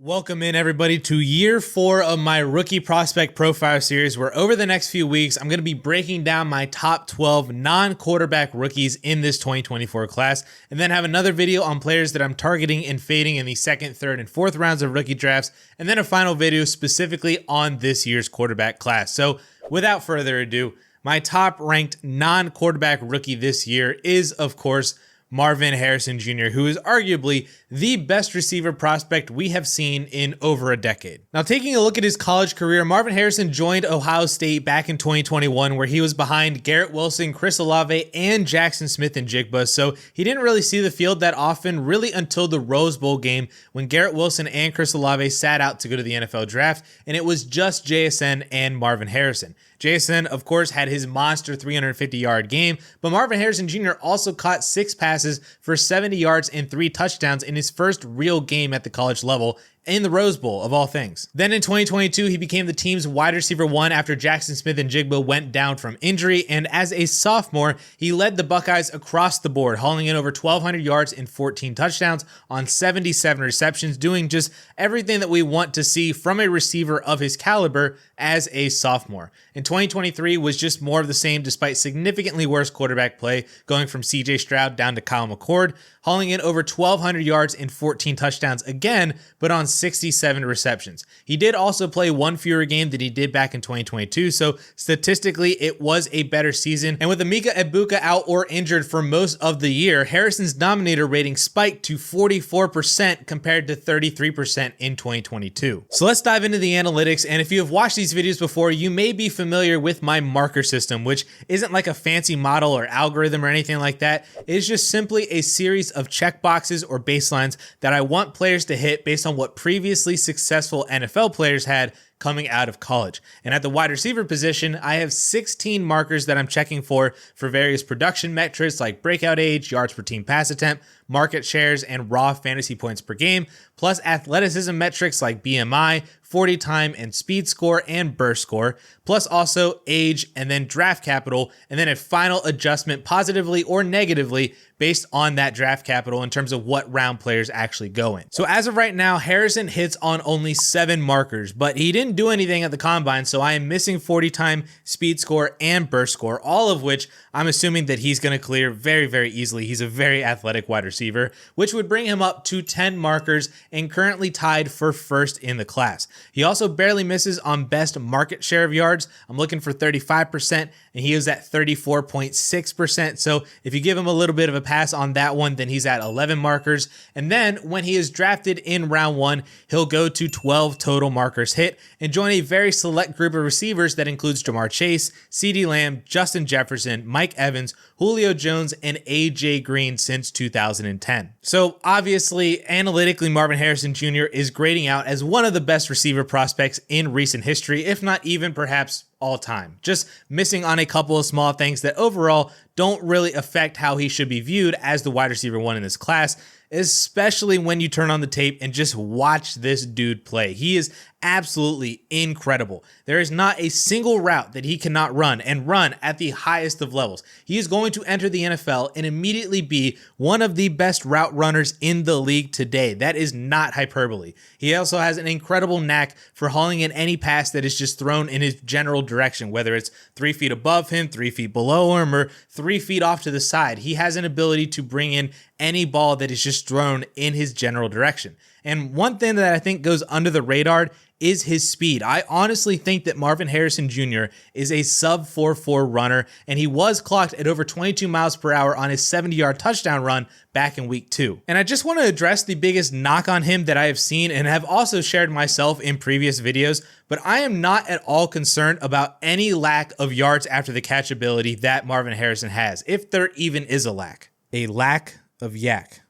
Welcome in everybody to year 4 of my rookie prospect profile series, where over the next few weeks, I'm going to be breaking down my top 12 non-quarterback rookies in this 2024 class, and then have another video on players that I'm targeting and fading in the second, third, and fourth rounds of rookie drafts, and then a final video specifically on this year's quarterback class. So without further ado, my top ranked non-quarterback rookie this year is, of course, Marvin Harrison Jr., who is arguably the best receiver prospect we have seen in over a decade. Now, taking a look at his college career, Marvin Harrison joined Ohio State back in 2021, where he was behind Garrett Wilson, Chris Olave, and Jackson Smith-Njigba, so he didn't really see the field that often, really until the Rose Bowl game, when Garrett Wilson and Chris Olave sat out to go to the NFL draft, and it was just JSN and Marvin Harrison. JSN, of course, had his monster 350-yard game, but Marvin Harrison Jr. also caught 6 passes for 70 yards and 3 touchdowns in his first real game at the college level, in the Rose Bowl, of all things. Then in 2022, he became the team's wide receiver 1 after Jackson Smith-Njigba went down from injury, and as a sophomore, he led the Buckeyes across the board, hauling in over 1,200 yards and 14 touchdowns on 77 receptions, doing just everything that we want to see from a receiver of his caliber as a sophomore. In 2023 was just more of the same, despite significantly worse quarterback play, going from CJ Stroud down to Kyle McCord, hauling in over 1,200 yards and 14 touchdowns again, but on 67 receptions. He did also play 1 fewer game than he did back in 2022, so statistically it was a better season. And with Emeka Egbuka out or injured for most of the year, Harrison's dominator rating spiked to 44% compared to 33% in 2022. So let's dive into the analytics, and if you have watched these videos before, you may be familiar with my marker system, which isn't like a fancy model or algorithm or anything like that. It is just simply a series of checkboxes or baselines that I want players to hit based on what previously successful NFL players had coming out of college. And at the wide receiver position, I have 16 markers that I'm checking for various production metrics like breakout age, yards per team pass attempt, market shares, and raw fantasy points per game, plus athleticism metrics like BMI, 40 time and speed score, and burst score, plus also age, and then draft capital, and then a final adjustment positively or negatively based on that draft capital in terms of what round players actually go in. So as of right now, Harrison hits on only 7 markers, but he didn't do anything at the combine, so I am missing 40 time, speed score, and burst score, all of which I'm assuming that he's going to clear very, very easily. He's a very athletic wide receiver, which would bring him up to 10 markers and currently tied for first in the class. He also barely misses on best market share of yards. I'm looking for 35%, and he is at 34.6%. So if you give him a little bit of a pass on that one, then he's at 11 markers. And then when he is drafted in round 1, he'll go to 12 total markers hit and join a very select group of receivers that includes Jamar Chase, CeeDee Lamb, Justin Jefferson, Mike Evans, Julio Jones, and AJ Green since 2010. So obviously, analytically, Marvin Harrison Jr. is grading out as one of the best receiver prospects in recent history, if not even perhaps all time. Just missing on a couple of small things that overall don't really affect how he should be viewed as the wide receiver 1 in this class, especially when you turn on the tape and just watch this dude play. He is absolutely incredible. There is not a single route that he cannot run, and run at the highest of levels. He is going to enter the NFL and immediately be one of the best route runners in the league today. That is not hyperbole. He also has an incredible knack for hauling in any pass that is just thrown in his general direction, whether it's 3 feet above him, 3 feet below him, or 3 feet off to the side. He has an ability to bring in any ball that is just thrown in his general direction. And one thing that I think goes under the radar is his speed. I honestly think that Marvin Harrison Jr. is a sub 4.4 runner, and he was clocked at over 22 miles per hour on his 70-yard touchdown run back in week 2. And I just want to address the biggest knock on him that I have seen and have also shared myself in previous videos, but I am not at all concerned about any lack of yards after the catch ability that Marvin Harrison has, if there even is a lack. A lack of yak.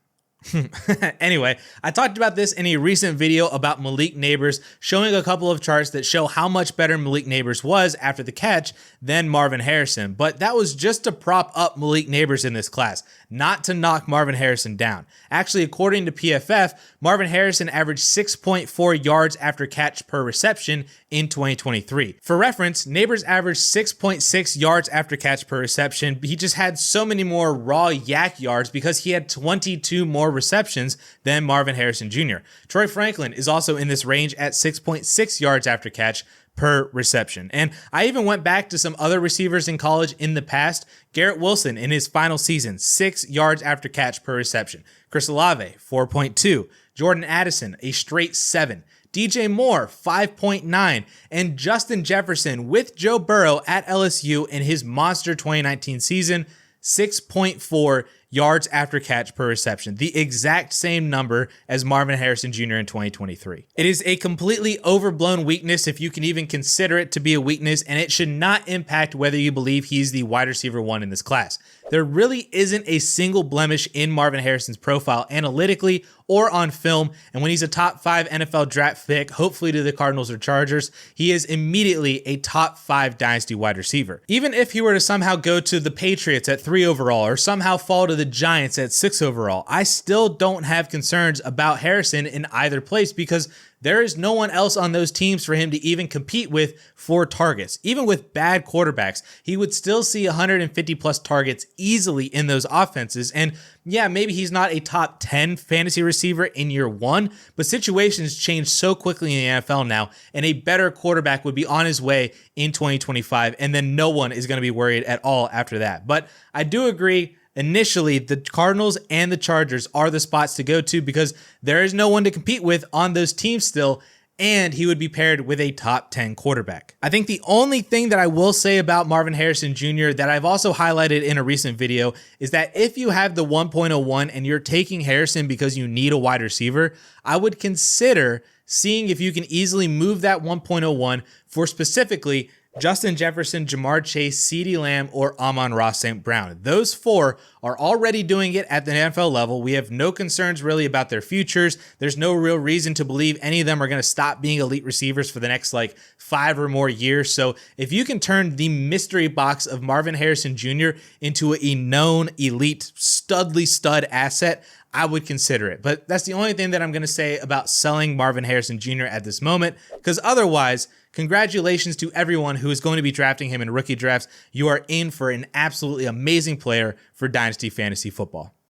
Anyway, I talked about this in a recent video about Malik Nabers, showing a couple of charts that show how much better Malik Nabers was after the catch than Marvin Harrison, but that was just to prop up Malik Nabers in this class, not to knock Marvin Harrison down. Actually, according to PFF, Marvin Harrison averaged 6.4 yards after catch per reception in 2023. For reference, Nabers averaged 6.6 yards after catch per reception. He just had so many more raw yak yards because he had 22 more more receptions than Marvin Harrison Jr. Troy Franklin is also in this range at 6.6 yards after catch per reception. And I even went back to some other receivers in college in the past. Garrett Wilson in his final season, 6 yards after catch per reception. Chris Olave, 4.2. Jordan Addison, a straight 7. DJ Moore, 5.9. And Justin Jefferson with Joe Burrow at LSU in his monster 2019 season, 6.4 yards after catch per reception, the exact same number as Marvin Harrison Jr. in 2023. It is a completely overblown weakness, if you can even consider it to be a weakness, and it should not impact whether you believe he's the wide receiver 1 in this class. There really isn't a single blemish in Marvin Harrison's profile analytically or on film, and when he's a top 5 NFL draft pick, hopefully to the Cardinals or Chargers, he is immediately a top 5 dynasty wide receiver. Even if he were to somehow go to the Patriots at 3 overall or somehow fall to the Giants at 6 overall, I still don't have concerns about Harrison in either place because there is no one else on those teams for him to even compete with for targets. Even with bad quarterbacks, he would still see 150 plus targets easily in those offenses. And yeah, maybe he's not a top 10 fantasy receiver in year 1, but situations change so quickly in the NFL now, and a better quarterback would be on his way in 2025, and then no one is going to be worried at all after that. But I do agree, initially, the Cardinals and the Chargers are the spots to go to because there is no one to compete with on those teams still, and he would be paired with a top 10 quarterback. I think the only thing that I will say about Marvin Harrison Jr. that I've also highlighted in a recent video is that if you have the 1.01 and you're taking Harrison because you need a wide receiver, I would consider seeing if you can easily move that 1.01 for specifically Justin Jefferson, Jamar Chase, CeeDee Lamb, or Amon-Ra St. Brown. Those 4 are already doing it at the NFL level. We have no concerns really about their futures. There's no real reason to believe any of them are going to stop being elite receivers for the next 5 or more years. So if you can turn the mystery box of Marvin Harrison Jr. into a known elite studly stud asset, I would consider it. But that's the only thing that I'm going to say about selling Marvin Harrison Jr. at this moment, because otherwise, congratulations to everyone who is going to be drafting him in rookie drafts. You are in for an absolutely amazing player for Dynasty Fantasy Football.